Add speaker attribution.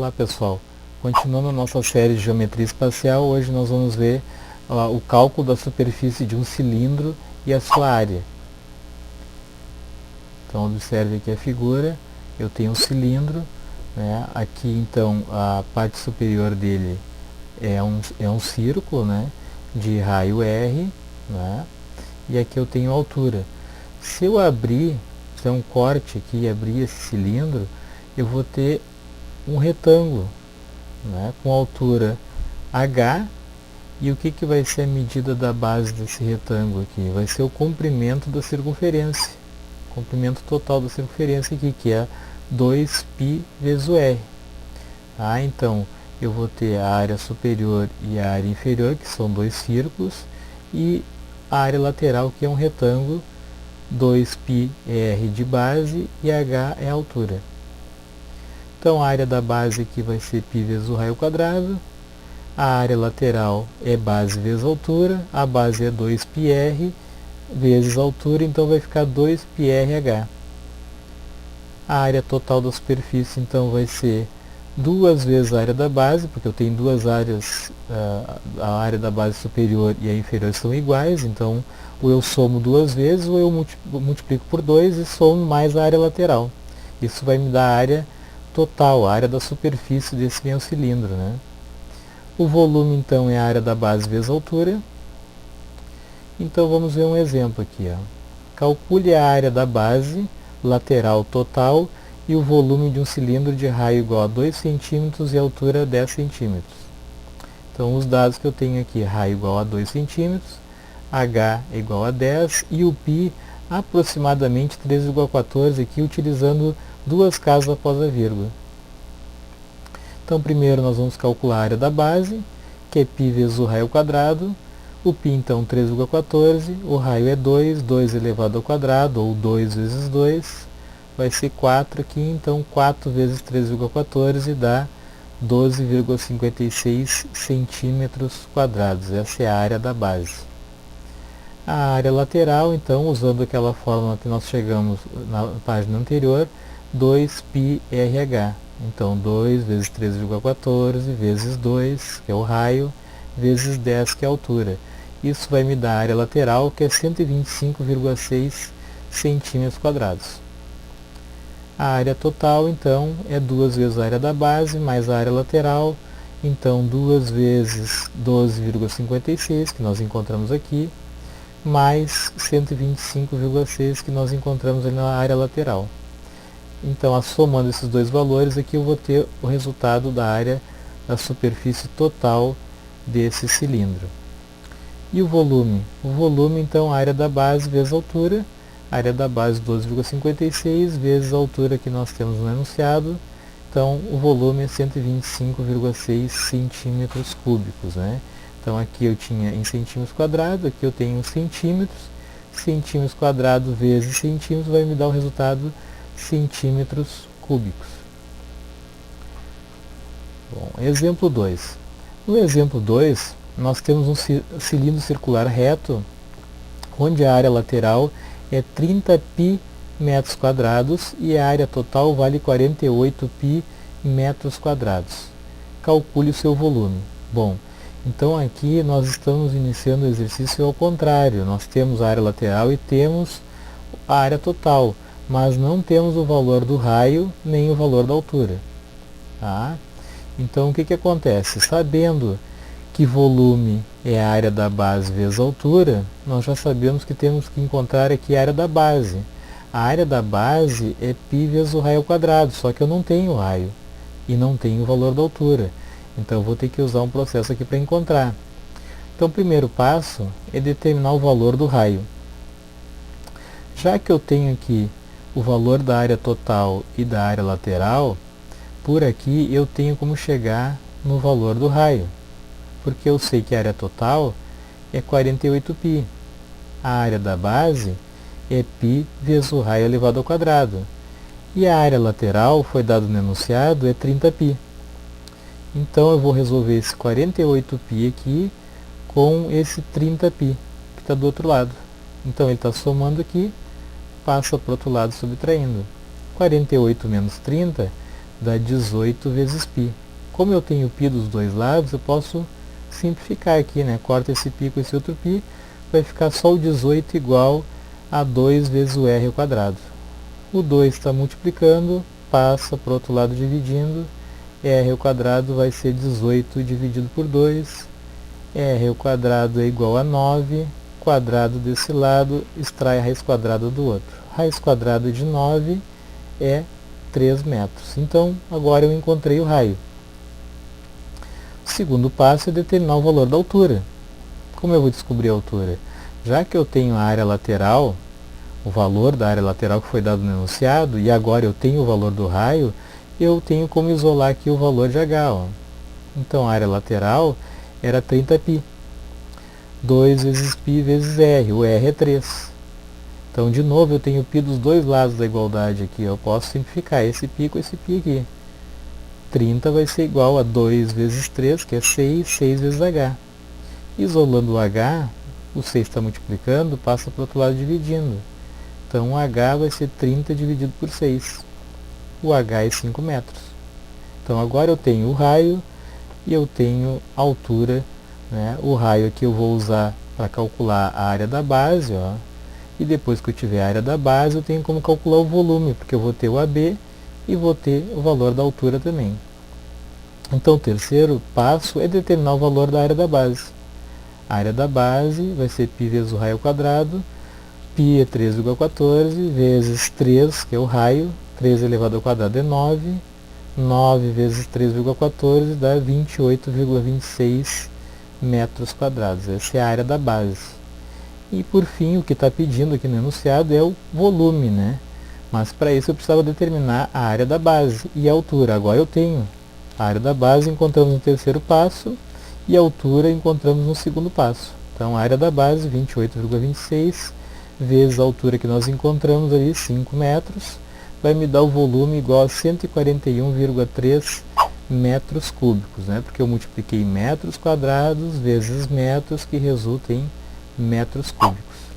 Speaker 1: Olá pessoal, continuando a nossa série de geometria espacial, hoje nós vamos ver o cálculo da superfície de um cilindro e a sua área. Então observe aqui a figura, eu tenho um cilindro, né? Aqui então a parte superior dele é um círculo, né? De raio R, né? E aqui eu tenho a altura. Se eu abrir, fizer um corte aqui e abrir esse cilindro, eu vou ter um retângulo, né, com altura H, e o que vai ser a medida da base desse retângulo aqui? Vai ser o comprimento da circunferência, comprimento total da circunferência aqui, que é 2π vezes o R. Então, eu vou ter a área superior e a área inferior, que são dois círculos, e a área lateral, que é um retângulo, 2π é R de base e H é a altura. Então a área da base aqui vai ser π vezes o raio quadrado, a área lateral é base vezes altura, a base é 2πr vezes altura, então vai ficar 2πrh. A área total da superfície então vai ser 2 vezes a área da base, porque eu tenho duas áreas, a área da base superior e a inferior são iguais, então ou eu somo duas vezes ou eu multiplico por 2 e somo mais a área lateral. Isso vai me dar a área total, a área da superfície desse meu cilindro, né? O volume então é a área da base vezes a altura. Então vamos ver um exemplo aqui, ó. Calcule a área da base lateral total e o volume de um cilindro de raio igual a 2 cm e altura 10 cm. Então os dados que eu tenho aqui, raio igual a 2 cm, H é igual a 10 e o π aproximadamente 3,14 aqui, utilizando duas casas após a vírgula. Então primeiro nós vamos calcular a área da base, que é π vezes o raio ao quadrado. O π então 3,14, o raio é 2, 2 elevado ao quadrado, ou 2 vezes 2, vai ser 4 aqui, então 4 vezes 3,14 dá 12,56 centímetros quadrados. Essa é a área da base. A área lateral, então, usando aquela fórmula que nós chegamos na página anterior, 2πrh. Então, 2 vezes 3,14 vezes 2, que é o raio, vezes 10, que é a altura. Isso vai me dar a área lateral, que é 125,6 centímetros quadrados. A área total, então, é 2 vezes a área da base, mais a área lateral. Então, 2 vezes 12,56, que nós encontramos aqui, mais 125,6 que nós encontramos ali na área lateral. Então, somando esses dois valores, aqui eu vou ter o resultado da área da superfície total desse cilindro. E o volume? O volume, então, a área da base vezes a altura, a área da base 12,56 vezes a altura que nós temos no enunciado, então o volume é 125,6 centímetros cúbicos, né? Então aqui eu tinha em centímetros quadrados, aqui eu tenho centímetros, centímetros quadrados vezes centímetros vai me dar o resultado centímetros cúbicos. Bom, exemplo 2. No exemplo 2, nós temos um cilindro circular reto, onde a área lateral é 30π metros quadrados e a área total vale 48π metros quadrados. Calcule o seu volume. Bom, então aqui nós estamos iniciando o exercício ao contrário. Nós temos a área lateral e temos a área total, mas não temos o valor do raio nem o valor da altura. Então o que acontece? Sabendo que volume é a área da base vezes a altura, nós já sabemos que temos que encontrar aqui a área da base. A área da base é π vezes o raio ao quadrado, só que eu não tenho raio e não tenho o valor da altura. Então eu vou ter que usar um processo aqui para encontrar. Então o primeiro passo é determinar o valor do raio. Já que eu tenho aqui o valor da área total e da área lateral, por aqui eu tenho como chegar no valor do raio, porque eu sei que a área total é 48π. A área da base é π vezes o raio elevado ao quadrado. E a área lateral, foi dado no enunciado, é 30π. Então eu vou resolver esse 48π aqui com esse 30π, que está do outro lado. Então ele está somando aqui, passa para o outro lado subtraindo. 48 menos 30 dá 18 vezes π. Como eu tenho π dos dois lados, eu posso simplificar aqui, né? Corta esse π com esse outro π, vai ficar só o 18 igual a 2 vezes o r ao quadrado. O 2 está multiplicando, passa para o outro lado dividindo, r ao quadrado vai ser 18 dividido por 2, r ao quadrado é igual a 9, quadrado desse lado, extrai a raiz quadrada do outro. Raiz quadrada de 9 é 3 metros. Então, agora eu encontrei o raio. O segundo passo é determinar o valor da altura. Como eu vou descobrir a altura? Já que eu tenho a área lateral, o valor da área lateral que foi dado no enunciado, e agora eu tenho o valor do raio, eu tenho como isolar aqui o valor de H. Ó. Então, a área lateral era 30π. 2 vezes π vezes r. O r é 3. Então, de novo, eu tenho π dos dois lados da igualdade aqui. Eu posso simplificar esse π com esse π aqui. 30 vai ser igual a 2 vezes 3, que é 6, 6 vezes h. Isolando o h, o 6 está multiplicando, passa para o outro lado dividindo. Então, o h vai ser 30 dividido por 6. O h é 5 metros. Então, agora eu tenho o raio e eu tenho a altura. Né? O raio aqui eu vou usar para calcular a área da base. Ó. E depois que eu tiver a área da base, eu tenho como calcular o volume, porque eu vou ter o AB e vou ter o valor da altura também. Então, o terceiro passo é determinar o valor da área da base. A área da base vai ser π vezes o raio ao quadrado. π é 3,14 vezes 3, que é o raio. 3 elevado ao quadrado é 9. 9 vezes 3,14 dá 28,26 metros quadrados. Essa é a área da base. E, por fim, o que está pedindo aqui no enunciado é o volume, né? Mas, para isso, eu precisava determinar a área da base e a altura. Agora eu tenho a área da base, encontramos no terceiro passo, e a altura encontramos no segundo passo. Então, a área da base, 28,26, vezes a altura que nós encontramos ali, 5 metros, vai me dar o volume igual a 141,3 metros cúbicos, né? Porque eu multipliquei metros quadrados vezes metros, que resulta em metros cúbicos.